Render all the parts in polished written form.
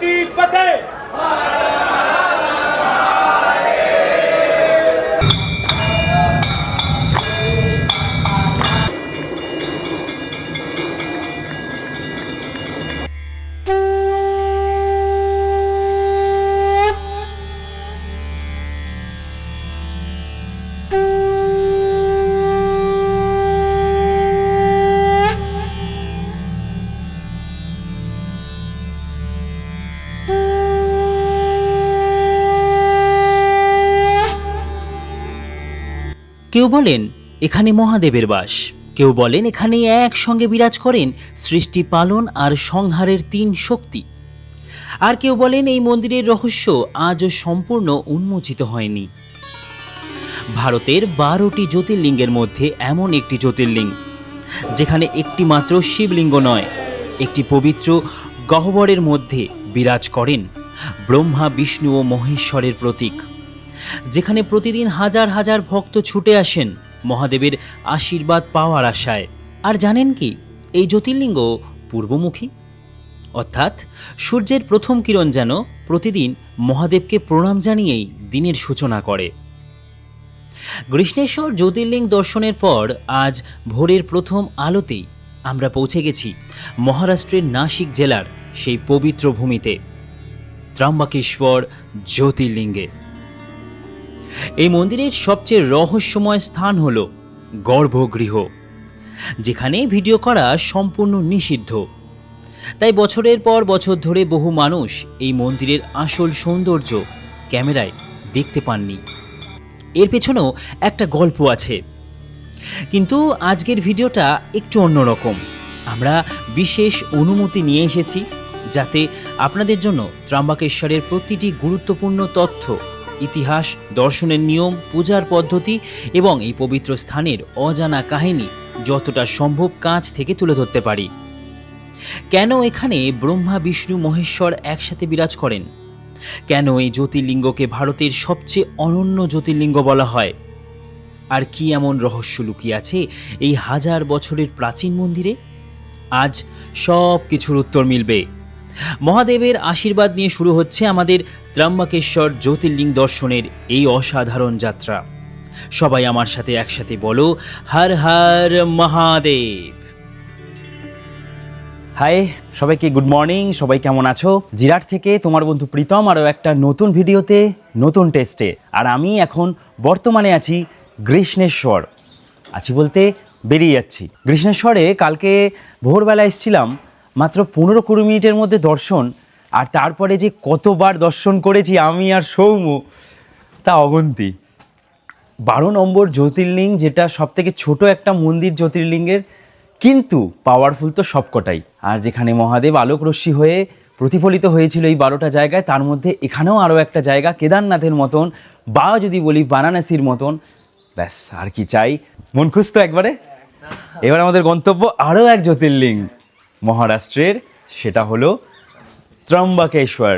की फतेह। কেউ বলেন এখানে মহাদেবের বাস, কেউ বলেন এখানে একসঙ্গে বিরাজ করেন সৃষ্টি পালন আর সংহারের তিন শক্তি, আর কেউ বলেন এই মন্দিরের রহস্য আজও সম্পূর্ণ উন্মোচিত হয়নি। ভারতের 12টি জ্যোতির্লিঙ্গের মধ্যে এমন একটি জ্যোতির্লিঙ্গ যেখানে একটি মাত্র শিবলিঙ্গ নয়, একটি পবিত্র গহ্বরের মধ্যে বিরাজ করেন ব্রহ্মা, বিষ্ণু ও মহেশ্বরের প্রতীক, যেখানে প্রতিদিন হাজার হাজার ভক্ত ছুটে আসেন মহাদেবের আশীর্বাদ পাওয়ার আশায়। আর জানেন কি, এই জ্যোতির্লিঙ্গ পূর্বমুখী, অর্থাৎ সূর্যের প্রথম কিরণ যেন প্রতিদিন মহাদেবকে প্রণাম জানিয়েই দিনের সূচনা করে। কৃষ্ণেশ্বর জ্যোতির্লিঙ্গ দর্শনের পর আজ ভোরের প্রথম আলোতেই আমরা পৌঁছে গেছি মহারাষ্ট্রের নাসিক জেলার সেই পবিত্র ভূমিতে, ত্রম্বকেশ্বর জ্যোতির্লিঙ্গে। এই মন্দিরের সবচেয়ে রহস্যময় স্থান হল গর্ভগৃহ, যেখানে ভিডিও করা সম্পূর্ণ নিষিদ্ধ। তাই বছরের পর বছর ধরে বহু মানুষ এই মন্দিরের আসল সৌন্দর্য ক্যামেরায় দেখতে পাননি। এর পেছনেও একটা গল্প আছে, কিন্তু আজকের ভিডিওটা একটু অন্যরকম। আমরা বিশেষ অনুমতি নিয়ে এসেছি যাতে আপনাদের জন্য ত্রম্বকেশ্বরের প্রতিটি গুরুত্বপূর্ণ তথ্য, ইতিহাস, দর্শনের নিয়ম, পূজার পদ্ধতি এবং এই পবিত্র স্থানের অজানা কাহিনী যতটা সম্ভব কাছ থেকে তুলে ধরতে পারি। কেন এখানে ব্রহ্মা, বিষ্ণু, মহেশ্বর একসাথে বিরাজ করেন? কেন এই জ্যোতির্লিঙ্গকে ভারতের সবচেয়ে অনন্য জ্যোতির্লিঙ্গ বলা হয়? আর কি এমন রহস্য লুকিয়ে আছে এই হাজার বছরের প্রাচীন মন্দিরে? আজ সব কিছুর উত্তর মিলবে। মহাদেবের আশীর্বাদ নিয়ে শুরু হচ্ছে আমাদের ত্রম্বকেশ্বর জ্যোতির্লিঙ্গ দর্শনের এই অসাধারণ যাত্রা। সবাই আমার সাথে একসাথে বলো, হর হর মহাদেব। হাই সবাইকে, গুড মর্নিং। সবাই কেমন আছো? জিরাট থেকে তোমার বন্ধু প্রীতম আরও একটা নতুন ভিডিওতে, নতুন টেস্টে। আর আমি এখন বর্তমানে আছি কৃষ্ণেশ্বর। আছি বলতে বেরিয়ে যাচ্ছি। কৃষ্ণেশ্বরে কালকে ভোরবেলা এসেছিলাম, মাত্র 15-20 মিনিটের মধ্যে দর্শন, আর তারপরে যে কতবার দর্শন করেছি আমি আর সৌম্য তা অগুন্তি। 12 নম্বর জ্যোতির্লিঙ্গ, যেটা সবথেকে ছোট একটা মন্দির জ্যোতির্লিঙ্গের, কিন্তু পাওয়ারফুল তো সবকটাই। আর যেখানে মহাদেব আলোক রশ্মি হয়ে প্রতিফলিত হয়েছিল এই 12টা জায়গায়, তার মধ্যে এখানেও আরও একটা জায়গা কেদারনাথের মতন, বা যদি বলি বারাণসীর মতন। ব্যাস, আর কি চাই? মন খুশ তো একবারে? এবার আমাদের গন্তব্য আরও এক জ্যোতির্লিঙ্গ মহারাষ্ট্রের, সেটা হলো ত্রম্বকেশ্বর।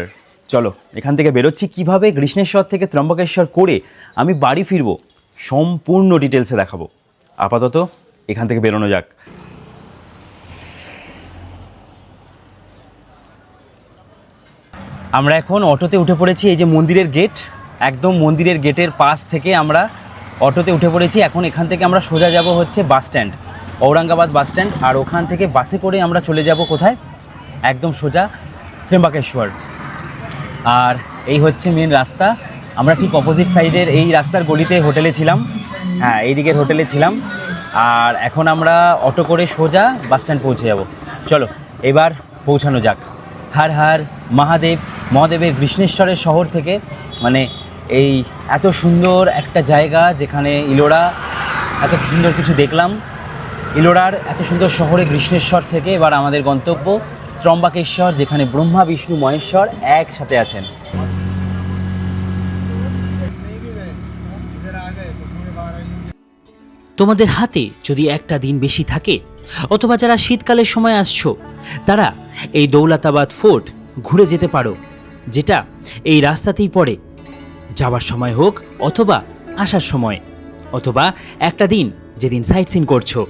চলো এখান থেকে বেরোচ্ছি। কিভাবে কৃষ্ণেশ্বর থেকে ত্রম্বকেশ্বর করে আমি বাড়ি ফিরবো সম্পূর্ণ ডিটেলসে দেখাবো। আপাতত এখান থেকে বেরোনো যাক। আমরা এখন অটোতে উঠে পড়েছি। এই যে মন্দিরের গেট, একদম মন্দিরের গেটের পাশ থেকে আমরা অটোতে উঠে পড়েছি। এখন এখান থেকে আমরা সোজা যাব হচ্ছে bus stand, Aurangabad bus stand. আর ওখান থেকে বাসে করে আমরা চলে যাব কোথায়? একদম সোজা ত্রম্বকেশ্বর। আর এই হচ্ছে মেন রাস্তা। আমরা ঠিক অপোজিট সাইডের এই রাস্তার গলিতে হোটেলে ছিলাম, হ্যাঁ এই দিকের হোটেলে ছিলাম। আর এখন আমরা অটো করে সোজা বাস স্ট্যান্ড পৌঁছে যাব। চলো এবার পৌঁছানো যাক। হর হর মহাদেব। মহাদেবের কৃষ্ণেশ্বরের শহর থেকে, মানে এই এত সুন্দর একটা জায়গা যেখানে ইলোরা, এত সুন্দর কিছু দেখলাম। ইলোরার এত সুন্দর শহরে কৃষ্ণেশ্বর থেকে এবার আমাদের গন্তব্য ত্রম্বকেশ্বর, যেখানে ব্রহ্মা, বিষ্ণু, মহেশ্বর একসাথে আছেন। তোমাদের হাতে যদি একটা দিন বেশি থাকে, অথবা যারা শীতকালের সময় আসছো, তারা এই দৌলতাবাদ ফোর্ট ঘুরে যেতে পারো, যেটা এই রাস্তাতেই পড়ে। যাওয়ার সময় হোক অথবা আসার সময়, অথবা একটা দিন যেদিন সাইট সিন করছো।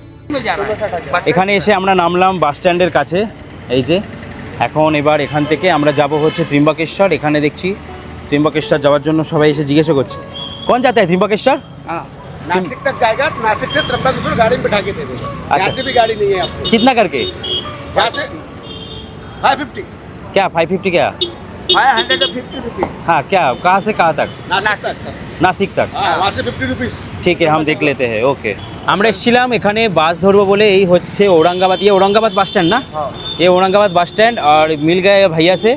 এখানে এসে আমরা নামলাম বাস স্ট্যান্ডের কাছে। এই যে এখন এবার এখান থেকে আমরা যাব হচ্ছে ত্রিম্বকেশ্বর। এখানে দেখছি ত্রিম্বকেশ্বর যাওয়ার জন্য সবাই এসে জিজ্ঞাসা করছে कौन जाता है त्रिम्बकेश्वर? हाँ, नासिक तक जाएगा, नासिक से त्र्यंबकेश्वर गाड़ी में बैठा के दे देगा। यहाँ से भी गाड़ी नहीं है आपको। कितना करके? यहाँ से 550। क्या 550 क्या? 550 रुपीज। हाँ क्या कहाँ से कहाँ तक? नासिक तक। नासिक तक। हाँ, वहाँ से 50 रुपीज। ঠিক আছে हम देख लेते हैं ओके। আমরা এসেছিলাম এখানে বাস ধরবো বলে। এই হচ্ছে औरंगाबाद, ये औरंगाबाद बस स्टैंड ना? हाँ, ये औरंगाबाद बस स्टैंड और मिल गए भैया से।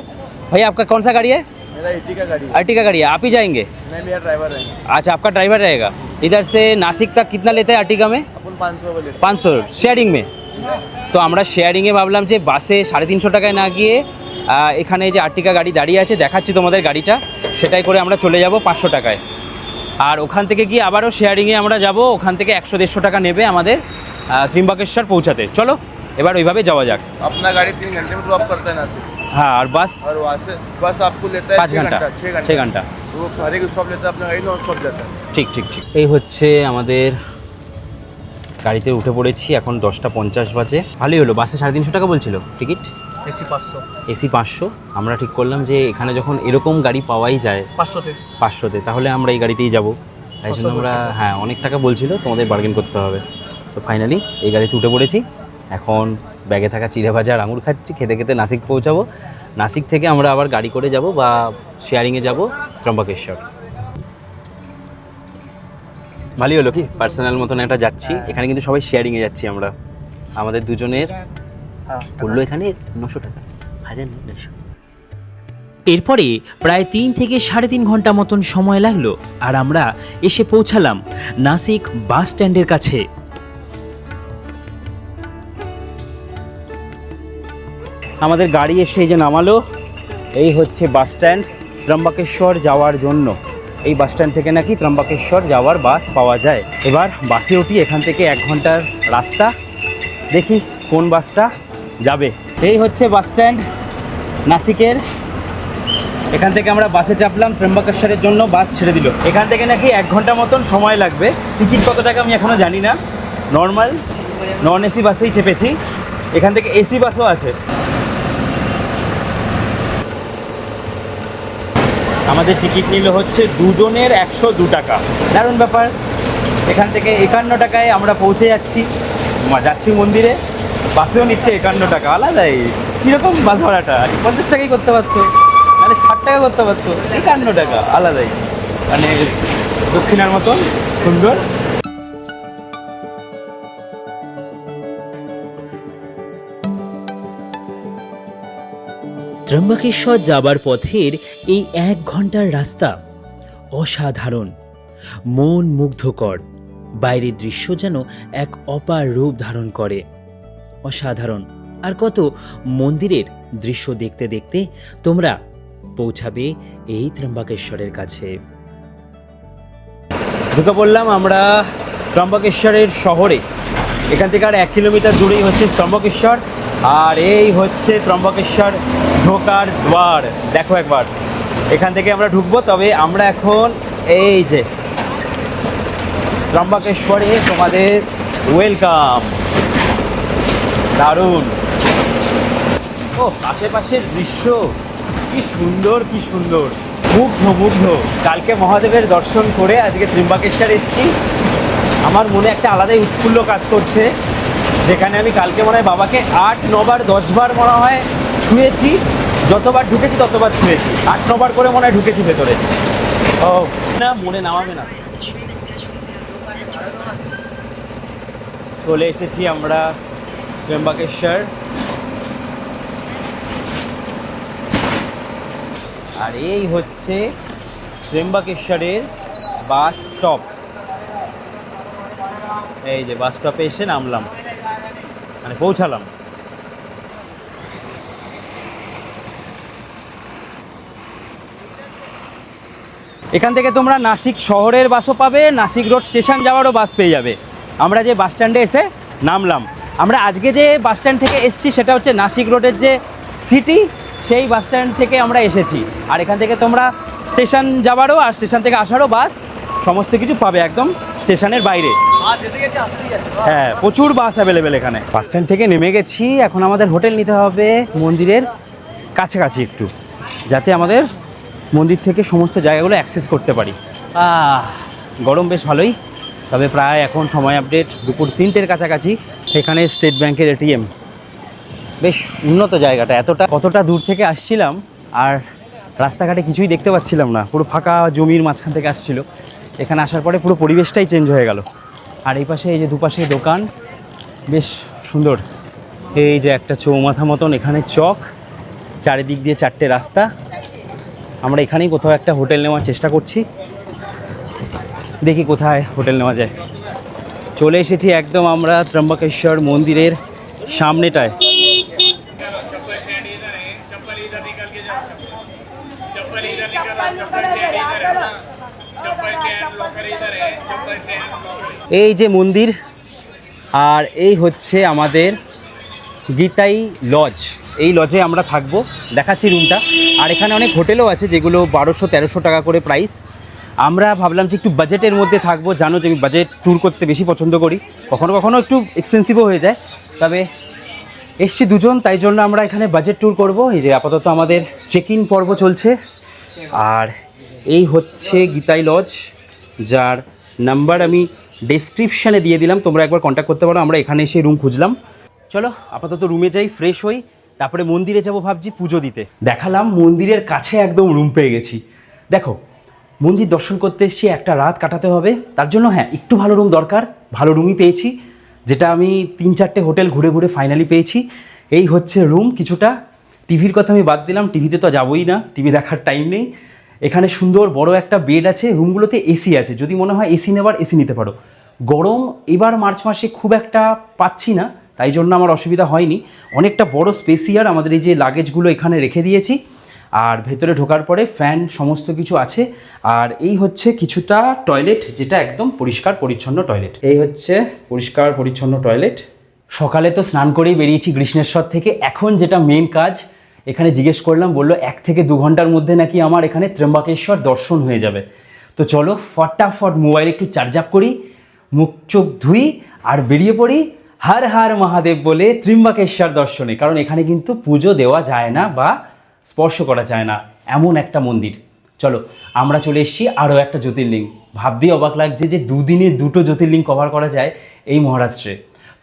भैया आपका कौन सा गाड़ी है? मेरा एटी का गाड़ी है। अर्टिगा गाड़ी है, आप ही जाएंगे? नहीं, मेरा ड्राइवर है। अच्छा आपका ड्राइवर रहेगा। इधर से नासिक तक कितना लेते हैं अर्टिगा में? अपन 500 बोले। 500 শেয়ারিং মে। তো আমরা শেয়ারিংয়ে ভাবলাম যে বাসে 350 টাকায় না গিয়ে এখানে যে আর্টিকা গাড়ি দাঁড়িয়ে আছে দেখাচ্ছি তোমাদের গাড়িটা, সেটাই করে আমরা চলে যাব 500 টাকায়। আর ওখান থেকে গিয়ে আবারও শেয়ারিংয়ে আমরা যাব, ওখান থেকে 100-150 টাকা নেবে আমাদের ত্রিম্বকেশ্বর পৌঁছাতে। চলো এবার ওইভাবে যাওয়া যাক। अपना गाड़ी 3 घंटे में ड्रॉप करता है नासिक। হ্যাঁ আর বাস और वहाँ से बस आपको लेता है 5 ঘন্টা 6 ঘন্টা। वो हर एक स्टॉप लेता है, अपना गाड़ी नॉन स्टॉप जाता है। ঠিক ঠিক ঠিক। এই হচ্ছে আমাদের গাড়িতে উঠে পড়েছি, এখন 10টা 50 বাজে। ভালোই হলো, বাসে 350 টাকা বলছিল টিকিট, एसी 500। এসি 500। আমরা ঠিক করলাম যে এখানে যখন এরকম গাড়ি পাওয়াই যায় 500তে, তাহলে আমরা এই গাড়িতেই যাব। তাই জন্য আমরা হ্যাঁ অনেক টাকা বলছিল, তোমাদের বার্গেন করতে হবে। তো ফাইনালি এই গাড়িতে উঠে পড়েছি। এখন ব্যাগে থাকা চিড়ে ভাজা আর আঙুর খাচ্ছি, খেতে খেতে নাসিক পৌঁছাবো। নাসিক থেকে আমরা আবার গাড়ি করে যাব বা শেয়ারিংয়ে যাব ত্রম্বকেশ্বর। ভালোই হলো কি পার্সোনাল মতন একটা যাচ্ছি। এখানে কিন্তু সবাই শেয়ারিংয়ে যাচ্ছি আমরা। আমাদের দুজনের পড়লো এখানে 900 টাকা, 1900। এরপরে প্রায় 3 থেকে 3.5 ঘন্টা মতন সময় লাগলো আর আমরা এসে পৌঁছালাম নাসিক বাস স্ট্যান্ডের কাছে। আমাদের গাড়ি এসে এই যে নামালো। এই হচ্ছে বাস স্ট্যান্ড ত্রম্বকেশ্বর যাওয়ার জন্য। এই বাস স্ট্যান্ড থেকে নাকি ত্রম্বকেশ্বর যাওয়ার বাস পাওয়া যায়। এবার বাসে উঠি, এখান থেকে 1 ঘন্টার রাস্তা, দেখি কোন বাসটা যাবে। এই হচ্ছে বাস স্ট্যান্ড নাসিকের। এখান থেকে আমরা বাসে চাপলাম, ত্রম্বকেশ্বরের জন্য বাস ছেড়ে দিল। এখান থেকে নাকি 1 ঘন্টা মতন সময় লাগবে। টিকিট কত টাকা আমি এখনও জানি না। নর্মাল নন এসি বাসেই চেপেছি, এখান থেকে এসি বাসও আছে। আমাদের টিকিট নিল হচ্ছে দুজনের 102 টাকা। দারুণ ব্যাপার। এখান থেকে 51 টাকায় আমরা পৌঁছে যাচ্ছি মন্দিরে। বাসেও নিচ্ছে 51 টাকা, আলাদাই। কীরকম বাস ভাড়াটা 50 টাকাই করতে পারতো, মানে 60 টাকা করতে পারতো, 51 টাকা আলাদাই, মানে দক্ষিণার মতন সুন্দর। ত্রম্বকেশ্বর যাবার পথের এই 1 ঘন্টার রাস্তা অসাধারণ, মন মুগ্ধকর। বাইরের দৃশ্য যেন এক অপার রূপ ধারণ করে, অসাধারণ। আর কত মন্দিরের দৃশ্য দেখতে দেখতে তোমরা পৌঁছাবে এই ত্রম্বকেশ্বরের কাছে। ঢুকে পড়লাম আমরা ত্রম্বকেশ্বরের শহরে। এখান থেকে আর 1 কিলোমিটার দূরেই হচ্ছে ত্রম্বকেশ্বর। আর এই হচ্ছে ত্রম্বকেশ্বর ঢোকার দ্বার। দেখো একবার, এখান থেকে আমরা ঢুকবো। তবে আমরা এখন এই যে ত্রম্বকেশ্বরে তোমাদের ওয়েলকাম। দারুণ। ও আশেপাশের দৃশ্য কি সুন্দর, কি সুন্দর, মুগ্ধ মুগ্ধ। কালকে মহাদেবের দর্শন করে আজকে ত্রম্বকেশ্বর এসেছি। আমার মনে একটা আলাদাই উৎফুল্ল কাজ করছে, যেখানে আমি কালকে মনে হয় বাবাকে 8-9 বার 10 বার মনে হয় ছুঁয়েছি। যতবার ঢুকেছি ততবার ছুঁয়েছি, 8-9 বার করে মনে হয় ঢুকেছি ভেতরে। ও না, মনে নামাবে না। চলে এসেছি আমরা ত্রম্বকেশ্বর। আর এই হচ্ছে ত্রম্বকেশ্বরের বাস স্টপ। এই যে বাস স্টপে এসে নামলাম, মানে পৌঁছালাম। এখান থেকে তোমরা নাসিক শহরের বাসও পাবে, নাসিক রোড স্টেশন যাওয়ারও বাস পেয়ে যাবে। আমরা যে বাস স্ট্যান্ডে এসে নামলাম, আমরা আজকে যে বাস স্ট্যান্ড থেকে এসেছি সেটা হচ্ছে নাসিক রোডের যে সিটি, সেই বাস স্ট্যান্ড থেকে আমরা এসেছি। আর এখান থেকে তোমরা স্টেশন যাওয়ারও আর স্টেশন থেকে আসারও বাস সমস্ত কিছু পাবে একদম স্টেশনের বাইরে। হ্যাঁ, প্রচুর বাস অ্যাভেলেবেল এখানে। বাস স্ট্যান্ড থেকে নেমে গেছি, এখন আমাদের হোটেল নিতে হবে মন্দিরের কাছাকাছি একটু, যাতে আমাদের মন্দির থেকে সমস্ত জায়গাগুলো অ্যাক্সেস করতে পারি। গরম বেশ ভালোই, তবে প্রায় এখন সময় আপডেট দুপুর 3টের কাছাকাছি। এখানে স্টেট ব্যাংকের এটিএম, বেশ উন্নত জায়গাটা। কতটা দূর থেকে আসছিলাম আর রাস্তাঘাটে কিছুই দেখতে পাচ্ছিলাম না, পুরো ফাঁকা জমির মাঝখান থেকে আসছিল। এখানে আসার পরে পুরো পরিবেশটাই চেঞ্জ হয়ে গেল। আর এই পাশে এই যে দুপাশে দোকান, বেশ সুন্দর। এই যে একটা চৌমাথা মতন এখানে চক, চারিদিক দিয়ে 4টে রাস্তা। আমরা এখানেই কোথাও একটা হোটেল নেওয়ার চেষ্টা করছি, দেখি কোথায় হোটেল নেওয়া যায়। চলে এসেছি একদম আমরা ত্রম্বকেশ্বর মন্দিরের সামনেটায়। এই যে মন্দির, আর এই হচ্ছে আমাদের গীতাই লজ। এই লজে আমরা থাকবো, দেখাচ্ছি রুমটা। আর এখানে অনেক হোটেলও আছে যেগুলো 1200-1300 টাকা করে প্রাইস। আমরা ভাবলাম যে একটু বাজেটের মধ্যে থাকবো, জানো যে আমি বাজেট ট্যুর করতে বেশি পছন্দ করি, কখনো কখনো একটু এক্সপেন্সিভও হয়ে যায়, তবে এসছি দুজন, তাই জন্য আমরা এখানে বাজেট ট্যুর করব। এই যে আপাতত আমাদের চেক ইন পর্ব চলছে। আর এই হচ্ছে গীতাই লজ, যার নাম্বার আমি ডেসক্রিপশানে দিয়ে দিলাম, তোমরা একবার কন্ট্যাক্ট করতে পারো। আমরা এখানে এসে রুম খুঁজলাম। চলো আপাতত রুমে যাই, ফ্রেশ হই, তারপরে মন্দিরে যাব ভাবছি পুজো দিতে। দেখালাম মন্দিরের কাছে একদম রুম পেয়ে গেছি। দেখো, মন্দির দর্শন করতে এসেছি, একটা রাত কাটাতে হবে, তার জন্য হ্যাঁ একটু ভালো রুম দরকার। ভালো রুমই পেয়েছি, যেটা আমি 3-4টে হোটেল ঘুরে ঘুরে ফাইনালি পেয়েছি। এই হচ্ছে রুম। কিছুটা টিভির কথা আমি বাদ দিলাম, টিভিতে তো যাবোই না, টিভি দেখার টাইম নেই। এখানে সুন্দর বড় একটা বেড আছে, রুমগুলোতে এসি আছে, যদি মনে হয় এসি নেবার এসি নিতে পারো। গরম এবার মার্চ মাসে খুব একটা পাচ্ছি না, তাই জন্য আমার অসুবিধা হয়নি। অনেকটা বড় স্পেসিয়ার আমাদের এই যে লাগেজগুলো এখানে রেখে দিয়েছি, আর ভেতরে ঢোকার পরে ফ্যান সমস্ত কিছু আছে। আর এই হচ্ছে কিছুটা টয়লেট, যেটা একদম পরিষ্কার পরিচ্ছন্ন টয়লেট। এই হচ্ছে পরিষ্কার পরিচ্ছন্ন টয়লেট। সকালে তো স্নান করেই বেরিয়েছি কৃষ্ণেশ্বর থেকে। এখন যেটা মেন কাজ, এখানে জিজ্ঞেস করলাম, বললো 1 থেকে 2 ঘন্টার মধ্যে নাকি আমার এখানে ত্র্যম্বকেশ্বর দর্শন হয়ে যাবে। তো চলো ফটাফট মোবাইল একটু চার্জ আপ করি, মুখ চোখ ধুই আর বেরিয়ে পড়ি হর হর মহাদেব বলে ত্র্যম্বকেশ্বর দর্শনে। কারণ এখানে কিন্তু পুজো দেওয়া যায় না বা স্পর্শ করা যায় না, এমন একটা মন্দির। চলো, আমরা চলে এসেছি আরও একটা জ্যোতির্লিঙ্গ। ভাবতেই অবাক লাগছে যে 2 দিনে 2টো জ্যোতির্লিঙ্গ কভার করা যায় এই মহারাষ্ট্রে।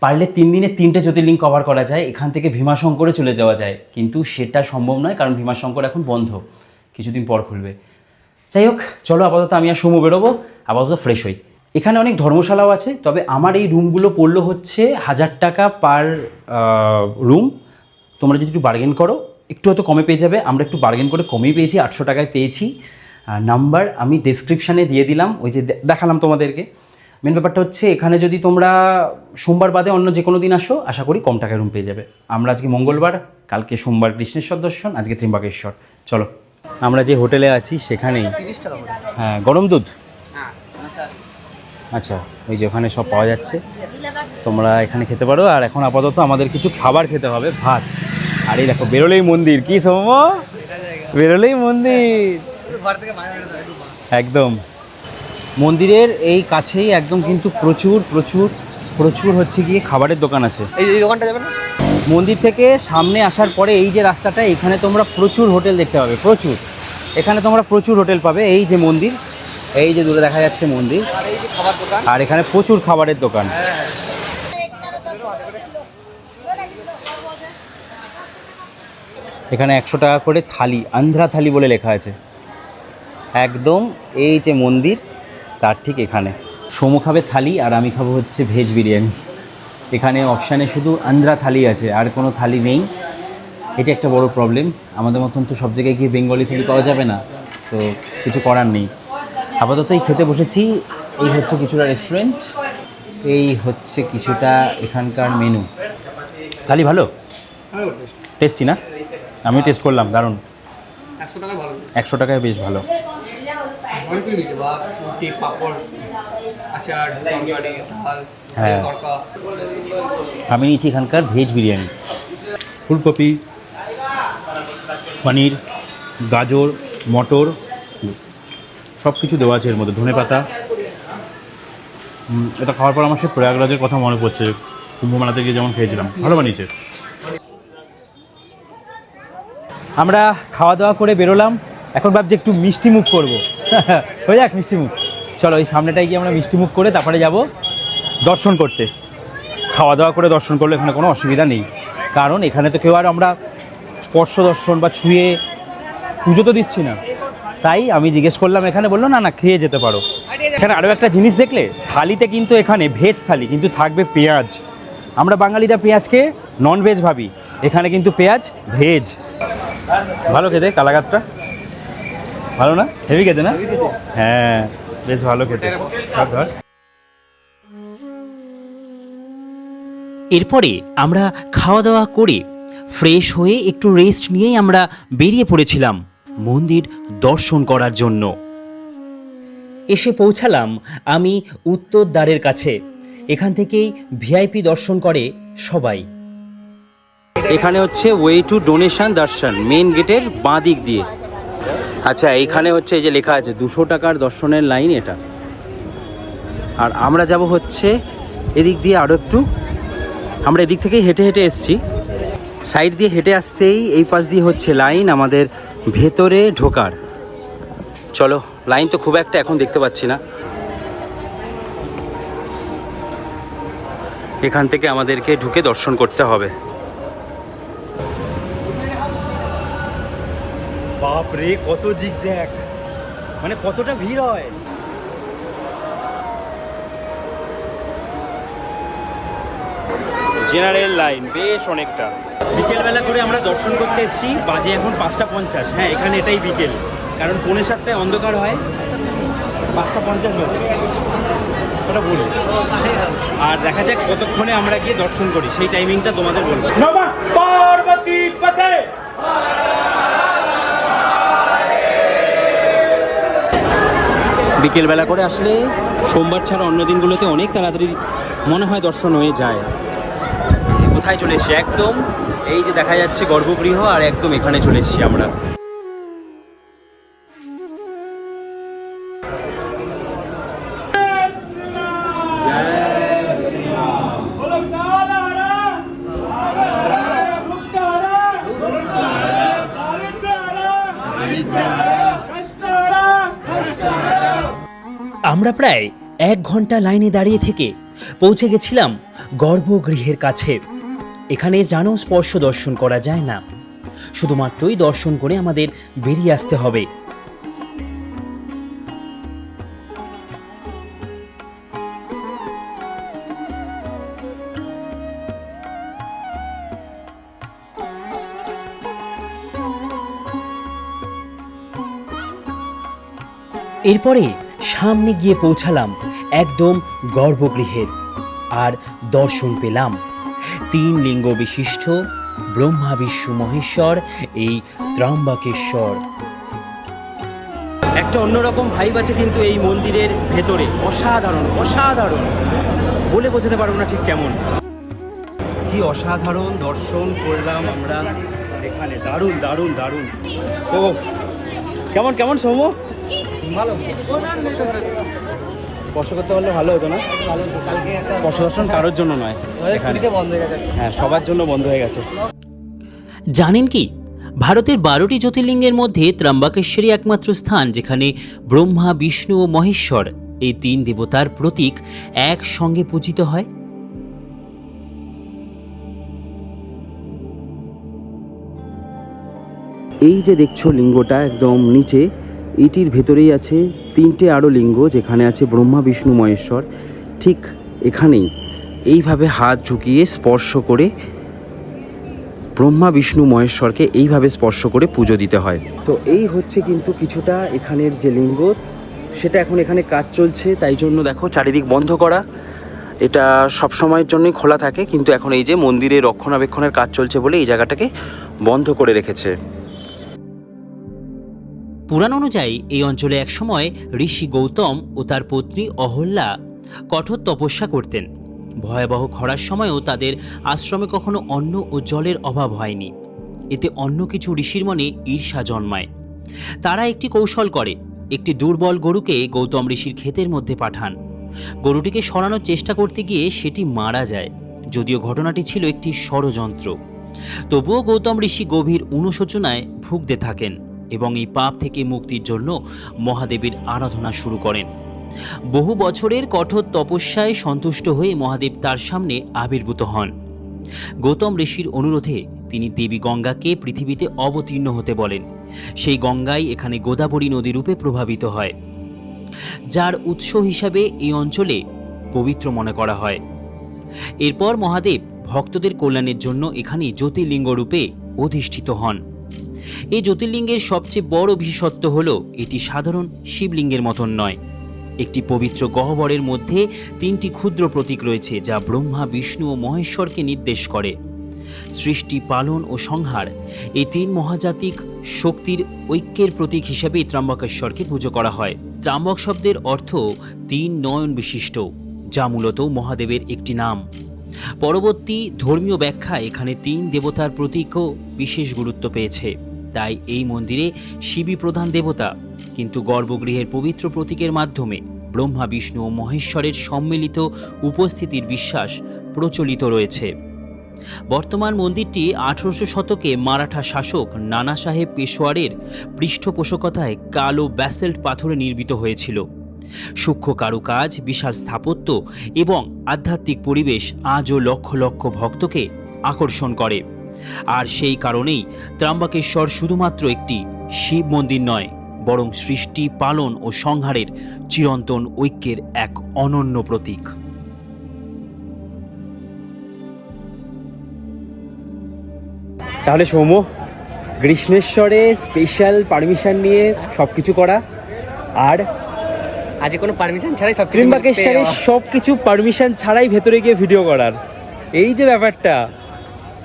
পারলে 3 দিনে 3টে জ্যোতির্লিঙ্গ কভার করা যায়। এখান থেকে ভীমাশঙ্করে চলে যাওয়া যায়, কিন্তু সেটা সম্ভব নয়, কারণ ভীমাশঙ্কর এখন বন্ধ, কিছুদিন পর খুলবে। যাই হোক, চলো আপাতত আমি আর সমু বেরোবো, আপাতত ফ্রেশ হই। এখানে অনেক ধর্মশালাও আছে, তবে আমার এই রুমগুলো পড়লো হচ্ছে 1000 টাকা পার রুম। তোমরা যদি একটু বার্গেন করো একটু হয়তো কমে পেয়ে যাবে। আমরা একটু বার্গেন করে কমেই পেয়েছি, 800 টাকায় পেয়েছি। নাম্বার আমি ডেসক্রিপশানে দিয়ে দিলাম, ওই যে দেখালাম তোমাদেরকে। মেন ব্যাপারটা হচ্ছে এখানে যদি তোমরা সোমবার বাদে অন্য যে কোনো দিন আসো, আশা করি কম টাকায় রুম পেয়ে যাবে। আমরা আজকে মঙ্গলবার, কালকে সোমবার কৃষ্ণেশ্বর দর্শন, আজকে ত্র্যম্বকেশ্বর। চলো, আমরা যে হোটেলে আছি সেখানেই। 30 টাকা করে। হ্যাঁ, গরম দুধ। হ্যাঁ। আচ্ছা, ওই যে ওখানে সব পাওয়া যাচ্ছে, তোমরা এখানে খেতে পারো। আর এখন আপাতত আমাদের কিছু খাবার খেতে হবে, ভাত। আর এই দেখো, বেরোলেই মন্দির। কি সৌম, বেরোলেই মন্দির একদম। মন্দিরের এই কাছেই একদম কিন্তু প্রচুর প্রচুর প্রচুর হচ্ছে গিয়ে খাবারের দোকান আছে। এই দোকানটা যাবেন মন্দির থেকে সামনে আসার পরে এই যে রাস্তাটা, এখানে তোমরা প্রচুর হোটেল দেখতে পাবে, প্রচুর। এখানে তোমরা প্রচুর হোটেল পাবে। এই যে মন্দির, এই যে দূরে দেখা যাচ্ছে মন্দির, আর এই যে খাবার দোকান, আর এখানে প্রচুর খাবারের দোকান। এখানে 100 টাকা করে থালি, আন্ধ্রা থালি বলে লেখা আছে একদম। এই যে মন্দির, তার ঠিক এখানে সমু খাবে থালি, আর আমি খাবো হচ্ছে ভেজ বিরিয়ানি। এখানে অপশানে শুধু আন্ধ্রা থালি আছে, আর কোনো থালি নেই। এটা একটা বড় প্রবলেম। আমাদের মতন তো সব জায়গায় গিয়ে বেঙ্গলি থালি পাওয়া যাবে না, তো কিছু করার নেই। আপাতত এই খেতে বসেছি। এই হচ্ছে কিছুটা রেস্টুরেন্ট, এই হচ্ছে কিছুটা এখানকার মেনু। থালি ভালো, টেস্টি না? আমি টেস্ট করলাম, দারুণ। 100 টাকা ভালো, 100 টাকায় বেশ ভালো। অনেক কিছু দিচ্ছে, ভাত, রুটি, পাঁপড়, আচার, তরকারি, ডাল, হ্যাঁ। তড়কা। আমি নিয়েছি এখানকার ভেজ বিরিয়ানি। ফুলকপি, পনির, গাজর, মটর সব কিছু দেওয়া আছে এর মধ্যে, ধনেপাতা। এটা খাওয়ার পর আমার সে প্রয়াগরাজের কথা মনে পড়ছে, কুম্ভ মেলাতে গিয়ে যেমন খেয়েছিলাম। ভালো বানিয়েছে। আমরা খাওয়া দাওয়া করে বেরোলাম, এখন ভাবছি একটু মিষ্টি মুখ করবো। হয়ে যাক মিষ্টি মুখ। চলো এই সামনেটায় গিয়ে আমরা মিষ্টি মুখ করে তারপরে যাব দর্শন করতে। খাওয়া দাওয়া করে দর্শন করলে এখানে কোনো অসুবিধা নেই, কারণ এখানে তো কেউ আর আমরা স্পর্শ দর্শন বা ছুঁয়ে পুজো তো দিচ্ছি না। তাই আমি জিজ্ঞেস করলাম, এখানে বললো না না খেয়ে যেতে পারো। এখানে আরও একটা জিনিস দেখলে, থালিতে কিন্তু এখানে ভেজ থালি কিন্তু থাকবে পেঁয়াজ। আমরা বাঙালিরা পেঁয়াজকে নন ভেজ ভাবি, এখানে কিন্তু পেঁয়াজ ভেজ। ভালো খেতে কালাকাতটা, ভালো না? হেভি খেতে না? হ্যাঁ বেশ ভালো খেতে। ধর এরপরে আমরা খাওয়া দাওয়া করে ফ্রেশ হয়ে একটু রেস্ট নিয়েই আমরা বেরিয়ে পড়েছিলাম মন্দির দর্শন করার জন্য। এসে পৌঁছালাম আমি উত্তর দ্বারের কাছে। এখান থেকেই ভিআইপি দর্শন করে সবাই। এখানে হচ্ছে ওয়ে টু ডোনেশন দর্শন, মেন গেটের বাঁ দিক দিয়ে। আচ্ছা এইখানে হচ্ছে এই যে লেখা আছে 200 টাকার দর্শনের লাইন এটা। আর আমরা যাব হচ্ছে এদিক দিয়ে আরও একটু, আমরা এদিক থেকেই হেঁটে হেঁটে এসেছি। সাইড দিয়ে হেঁটে আসতেই এই পাশ দিয়ে হচ্ছে লাইন আমাদের ভেতরে ঢোকার। চলো, লাইন তো খুব একটা এখন দেখতে পাচ্ছি না। এখান থেকে আমাদেরকে ঢুকে দর্শন করতে হবে। বাপরে কত জিগজ্যাগ, মানে কতটা ভিড় হয়। জেনারেল লাইন বেশ অনেকটা। বিকেলবেলা করে আমরা দর্শন করতে এসেছি, বাজে এখন 5:50। হ্যাঁ এখানে এটাই বিকেল, কারণ 6:45 অন্ধকার হয়, 5:50 বাজে ওটা বলি। আর দেখা যাক কতক্ষণে আমরা গিয়ে দর্শন করি, সেই টাইমিংটা তোমাদের বলবো। নমঃ পার্বতী পতে। বিকেলবেলা করে আসলে সোমবার ছাড়া অন্য দিনগুলোতে অনেক তাড়াতাড়ি মনে হয় দর্শন হয়ে যায়। কোথায় চলে এসেছি? একদম এই যে দেখা যাচ্ছে গর্ভগৃহ, আর একদম এখানে চলে এসেছি আমরা। আমরা প্রায় 1 ঘন্টা লাইনে দাঁড়িয়ে থেকে পৌঁছে গেছিলাম গর্ভগৃহের কাছে। এখানে জানো স্পর্শ দর্শন করা যায় না, শুধুমাত্রই দর্শন করে আমাদের বেরিয়ে আসতে হবে। এরপরে সামনে গিয়ে পৌঁছালাম একদম গর্ভগৃহের, আর দর্শন পেলাম 3 লিঙ্গ বিশিষ্ট ব্রহ্মা বিষ্ণু মহেশ্বর এই ত্রম্বকেশ্বর। একটা অন্যরকম ভাইব আছে কিন্তু এই মন্দিরের ভেতরে, অসাধারণ অসাধারণ, বলে বোঝাতে পারবো না ঠিক কেমন। কি অসাধারণ দর্শন করলাম আমরা এখানে, দারুণ দারুণ দারুণ। ও কেমন কেমন সৌম্য? ভালো, স্পর্শ করতে পারলে ভালো হতো না? স্পর্শ দর্শন কারোর জন্য নয়, হ্যাঁ সবার জন্য বন্ধ হয়ে গেছে। জানেন কি, ভারতের 12টি জ্যোতির্লিঙ্গের মধ্যে ত্রম্বকেশ্বরী একমাত্র স্থান যেখানে ব্রহ্মা বিষ্ণু ও মহেশ্বর এই 3 দেবতার প্রতীক একসঙ্গে পূজিত হয়। এই যে দেখছো লিঙ্গটা একদম নিচে, এইটির ভেতরেই আছে 3টে আরও লিঙ্গ, যেখানে আছে ব্রহ্মা বিষ্ণু মহেশ্বর। ঠিক এখানেই এইভাবে হাত ঝুঁকিয়ে স্পর্শ করে ব্রহ্মা বিষ্ণু মহেশ্বরকে এইভাবে স্পর্শ করে পুজো দিতে হয়। তো এই হচ্ছে কিন্তু কিছুটা এখানের যে লিঙ্গ, সেটা এখন এখানে কাজ চলছে, তাই জন্য দেখো চারিদিক বন্ধ করা। এটা সব সময়ের জন্যই খোলা থাকে, কিন্তু এখন এই যে মন্দিরে রক্ষণাবেক্ষণের কাজ চলছে বলে এই জায়গাটাকে বন্ধ করে রেখেছে। পুরাণ অনুযায়ী এই অঞ্চলে একসময় ঋষি গৌতম ও তার পত্নী অহল্যা কঠোর তপস্যা করতেন। ভয়াবহ খরার সময়ও তাদের আশ্রমে কখনো অন্ন ও জলের অভাব হয়নি। এতে অন্য কিছু ঋষির মনে ঈর্ষা জন্মায়। তারা একটি কৌশল করে, একটি দুর্বল গরুকে গৌতম ঋষির ক্ষেতের মধ্যে পাঠান। গরুটিকে সরানোর চেষ্টা করতে গিয়ে সেটি মারা যায়, যদিও ঘটনাটি ছিল একটি ষড়যন্ত্র। তবুও গৌতম ঋষি গভীর অনুশোচনায় ভুগতে থাকেন এবং এই পাপ থেকে মুক্তির জন্য মহাদেবের আরাধনা শুরু করেন। বহু বছরের কঠোর তপস্যায় সন্তুষ্ট হয়ে মহাদেব তার সামনে আবির্ভূত হন। গৌতম ঋষির অনুরোধে তিনি দেবী গঙ্গাকে পৃথিবীতে অবতীর্ণ হতে বলেন। সেই গঙ্গাই এখানে গোদাবরী নদী রূপে প্রভাবিত হয়, যার উৎস হিসাবে এই অঞ্চলে পবিত্র মনে করা হয়। এরপর মহাদেব ভক্তদের কল্যাণের জন্য এখানে জ্যোতির্লিঙ্গ রূপে অধিষ্ঠিত হন। এই জ্যোতির্লিঙ্গের সবচেয়ে বড় বিশেষত্ব হল এটি সাধারণ শিবলিঙ্গের মতন নয়। একটি পবিত্র গহ্বরের মধ্যে 3টি ক্ষুদ্র প্রতীক রয়েছে, যা ব্রহ্মা, বিষ্ণু ও মহেশ্বরকে নির্দেশ করে। সৃষ্টি, পালন ও সংহার এই 3 মহাজাতিক শক্তির ঐক্যের প্রতীক হিসেবে ত্র্যম্বকেশ্বরকে পুজো করা হয়। ত্র্যম্বক শব্দের অর্থ 3 নয়ন বিশিষ্ট, যা মূলত মহাদেবের একটি নাম। পরবর্তী ধর্মীয় ব্যাখ্যা এখানে 3 দেবতার প্রতীকও বিশেষ গুরুত্ব পেয়েছে। তাই এই মন্দিরে শিবই প্রধান দেবতা, কিন্তু গর্ভগৃহের পবিত্র প্রতীকের মাধ্যমে ব্রহ্মা, বিষ্ণু ও মহেশ্বরের সম্মিলিত উপস্থিতির বিশ্বাস প্রচলিত রয়েছে। বর্তমান মন্দিরটি 1800 শতকে মারাঠা শাসক নানা সাহেব পেশোয়ারের পৃষ্ঠপোষকতায় কালো ব্যাসল্ট পাথরে নির্মিত হয়েছিল। সূক্ষ্ম কারুকাজ, বিশাল স্থাপত্য এবং আধ্যাত্মিক পরিবেশ আজও লক্ষ লক্ষ ভক্তকে আকর্ষণ করে। আর সেই কারণেই ত্র্যম্বকেশ্বর শুধুমাত্র একটি শিব মন্দির নয়, বরং সৃষ্টি, পালন ও সংহারের চিরন্তন ঐক্যের এক অনন্য প্রতীক। তাহলে সৌম্য, কৃষ্ণেশ্বরে স্পেশাল পারমিশন নিয়ে সব কিছু করা, আর আজ কোনো পারমিশন ছাড়াই সব ত্র্যম্বকেশ্বরে সব কিছু পারমিশন ছাড়াই ভেতরে গিয়ে ভিডিও করার, এই যে ব্যাপারটা,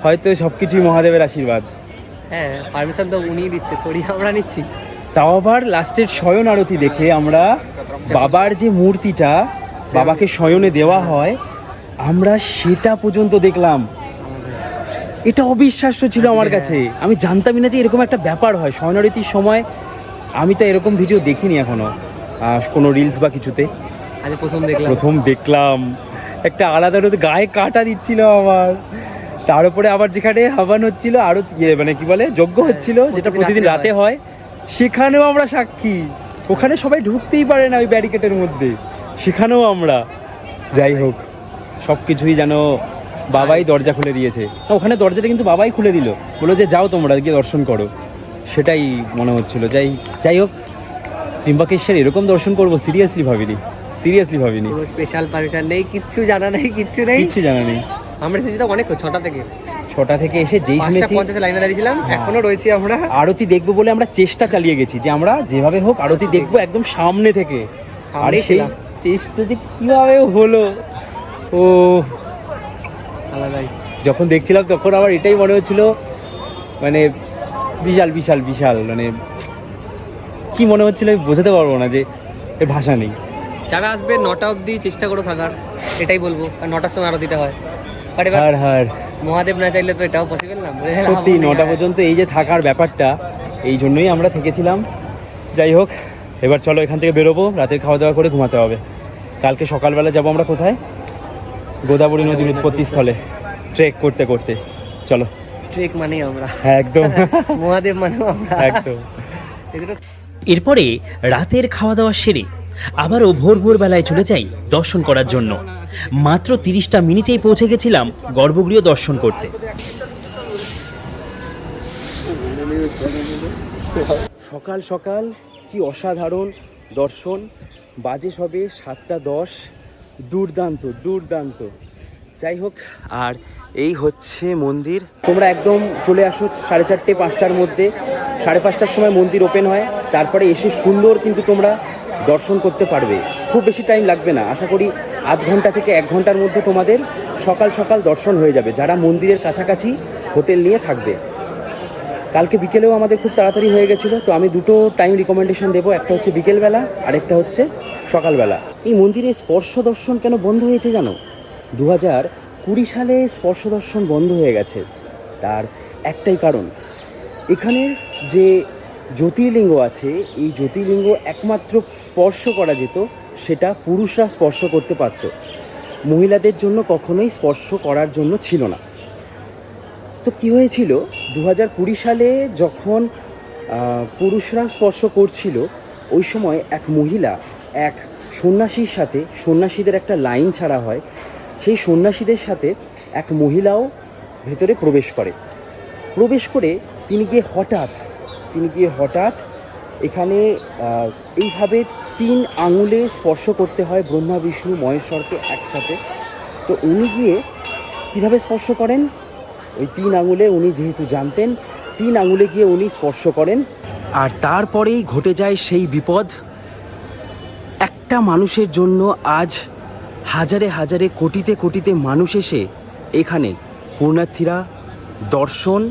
হয়তো সব কিছুই মহাদেবের আশীর্বাদ। হ্যাঁ, পারমিশন তো উনিই দিচ্ছে, থোড়ি আমরা নিচ্ছি। তাও আবার লাস্টের শয়ন আরতি দেখে আমরা বাবার যে মূর্তিটা বাবাকে শয়নে দেওয়া হয়, আমরা সেটা পর্যন্ত দেখলাম। এটা অবিশ্বাস্য ছিল আমার কাছে। আমি জানতামই না যে এরকম একটা ব্যাপার হয় শয়ন আরতির সময়। আমি তো এরকম ভিডিও দেখিনি এখনো কোনো রিলস বা কিছুতে। আজ প্রথম দেখলাম। একটা আলাদা গায়ে কাটা দিচ্ছিল আমার। তার উপরে আবার যেখানে হাবান হচ্ছিল, আরো মানে কি বলে, যজ্ঞ হচ্ছিল, যেটা প্রতিদিন রাতে হয়, সেখানেও আমরা সাক্ষী। ওখানে সবাই ঢুকতেই পারে না ওই ব্যারিকেডের মধ্যে, সেখানেও আমরা। যাই হোক, সব কিছুই যেন বাবাই দরজা খুলে দিয়েছে। ওখানে দরজাটা কিন্তু বাবাই খুলে দিল, বললো যে যাও তোমরা গিয়ে দর্শন করো। সেটাই মনে হচ্ছিল। যাই হোক, ত্র্যম্বকেশ্বর এরকম দর্শন করবো সিরিয়াসলি ভাবিনি। কোনো স্পেশাল পারমিশন নেই, কিচ্ছু জানা নেই। আমরা এসেছি তো অনেক, 6টা থেকে এসে যেই শুনেছি 5:50 লাইনে দাঁড়িয়েছিলাম, এখনো রয়েছি আমরা। আরতি দেখবো বলে আমরা চেষ্টা চালিয়ে গেছি যে আমরা যেভাবে হোক আরতি দেখবো একদম সামনে থেকে। আর সেই চেষ্টা যে কিভাবে হলো, ও আলাদাই। যখন দেখছিলাম তখন আমার এটাই মনে হচ্ছিল, মানে বিশাল বিশাল বিশাল, মানে কি মনে হচ্ছিল আমি বোঝাতে পারবো না, যে এর ভাষা নেই। যারা আসবে 9টা অবধি চেষ্টা করো থাকার, এটাই বলবো। আর 9টার সময় আরতিটা হয়। হার মহাদেব না চাইলে তো এটাও পসিবল না। সত্যি 9টা পর্যন্ত এই যে থাকার ব্যাপারটা, এই জন্যই আমরা থেকেছিলাম। যাই হোক, এবার চলো এখান থেকে বেরোবো, রাতের খাওয়া দাওয়া করে ঘুমাতে হবে। কালকে সকালবেলা যাবো আমরা কোথায়? গোদাবরী নদীর উৎপত্তি স্থলে ট্রেক করতে করতে। চলো, ট্রেক মানে আমরা, একদম মহাদেব মানে আমরা, একদম। এরপরে রাতের খাওয়া দাওয়া সেরে আবারও ভোর বেলায় চলে যাই দর্শন করার জন্য। মাত্র 30টা মিনিটেই পৌঁছে গেছিলাম গর্ভগৃহ দর্শন করতে। সকাল সকাল কি অসাধারণ দর্শন। বাজে সবে 7:10। দুর্দান্ত। যাই হোক, আর এই হচ্ছে মন্দির। তোমরা একদম চলে আসো 4:30 5টার মধ্যে। 5:30টার সময় মন্দির ওপেন হয়। তারপরে এসে সুন্দর কিন্তু তোমরা দর্শন করতে পারবে। খুব বেশি টাইম লাগবে না, আশা করি আধ ঘন্টা থেকে 1 ঘন্টার মধ্যে তোমাদের সকাল সকাল দর্শন হয়ে যাবে, যারা মন্দিরের কাছাকাছি হোটেল নিয়ে থাকবে। কালকে বিকেলেও আমাদের খুব তাড়াতাড়ি হয়ে গেছিলো, তো আমি 2টো টাইম রিকমেন্ডেশন দেবো। একটা হচ্ছে বিকেলবেলা, আরেকটা হচ্ছে সকালবেলা। এই মন্দিরে স্পর্শ দর্শন কেন বন্ধ হয়েছে জানো? 2020 সালে স্পর্শ দর্শন বন্ধ হয়ে গেছে। তার একটাই কারণ, এখানের যে জ্যোতির্লিঙ্গ আছে, এই জ্যোতির্লিঙ্গ একমাত্র স্পর্শ করা যেত, সেটা পুরুষরা স্পর্শ করতে পারত, মহিলাদের জন্য কখনোই স্পর্শ করার জন্য ছিল না। তো কী হয়েছিল 2020 সালে যখন পুরুষরা স্পর্শ করছিল, ওই সময় এক মহিলা এক সন্ন্যাসীর সাথে, সন্ন্যাসীদের একটা লাইন ছাড়া হয়, সেই সন্ন্যাসীদের সাথে এক মহিলাও ভেতরে প্রবেশ করে তিনি গিয়ে হঠাৎ এখানে এইভাবে 3 আঙুলে স্পর্শ করতে হয় ব্রহ্মা বিষ্ণু মহেশ্বরকে একসাথে। তো উনি গিয়ে কীভাবে স্পর্শ করেন, ওই 3 আঙুলে উনি যেহেতু জানতেন, 3 আঙুলে গিয়ে উনি স্পর্শ করেন। আর তারপরেই ঘটে যায় সেই বিপদ। একটা মানুষের জন্য আজ হাজারে হাজারে কোটিতে মানুষ এসে এখানে পুণ্যার্থীরা দর্শন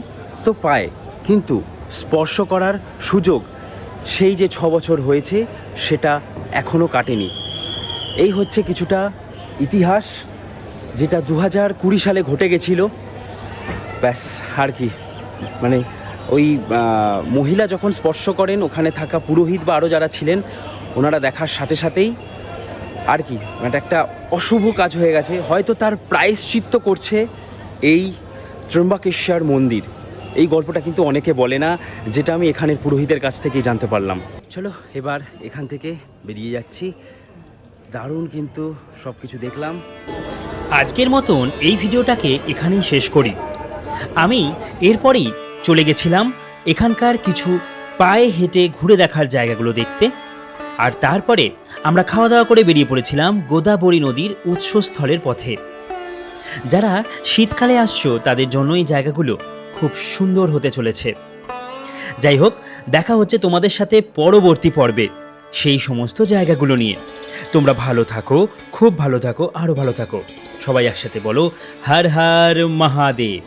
তো পায়, কিন্তু স্পর্শ করার সুযোগ সেই যে 6 বছর হয়েছে সেটা এখনও কাটেনি। এই হচ্ছে কিছুটা ইতিহাস, যেটা 2020 সালে ঘটে গেছিল। ব্যাস, আর কি, মানে ওই মহিলা যখন স্পর্শ করেন, ওখানে থাকা পুরোহিত বা আরও যারা ছিলেন ওনারা দেখার সাথে সাথেই আর কি, মানে একটা অশুভ কাজ হয়ে গেছে। হয়তো তার প্রায়শ্চিত্ত করছে এই ত্রম্বকেশ্বর মন্দির। এই গল্পটা কিন্তু অনেকে বলে না, যেটা আমি এখানের পুরোহিতের কাছ থেকেই জানতে পারলাম। চলো এবার এখান থেকে বেরিয়ে যাচ্ছি। দারুণ কিন্তু সব কিছু দেখলাম। আজকের মতন এই ভিডিওটাকে এখানেই শেষ করি। আমি এরপরেই চলে গেছিলাম এখানকার কিছু পায়ে হেঁটে ঘুরে দেখার জায়গাগুলো দেখতে, আর তারপরে আমরা খাওয়া দাওয়া করে বেরিয়ে পড়েছিলাম গোদাবরী নদীর উৎসস্থলের পথে। যারা শীতকালে আসছো তাদের জন্য এই জায়গাগুলো খুব সুন্দর হতে চলেছে। যাই হোক, দেখা হচ্ছে তোমাদের সাথে পরবর্তী পর্বে সেই সমস্ত জায়গাগুলো নিয়ে। তোমরা ভালো থাকো, খুব ভালো থাকো, আরও ভালো থাকো। সবাই একসাথে বলো হর হর মহাদেব।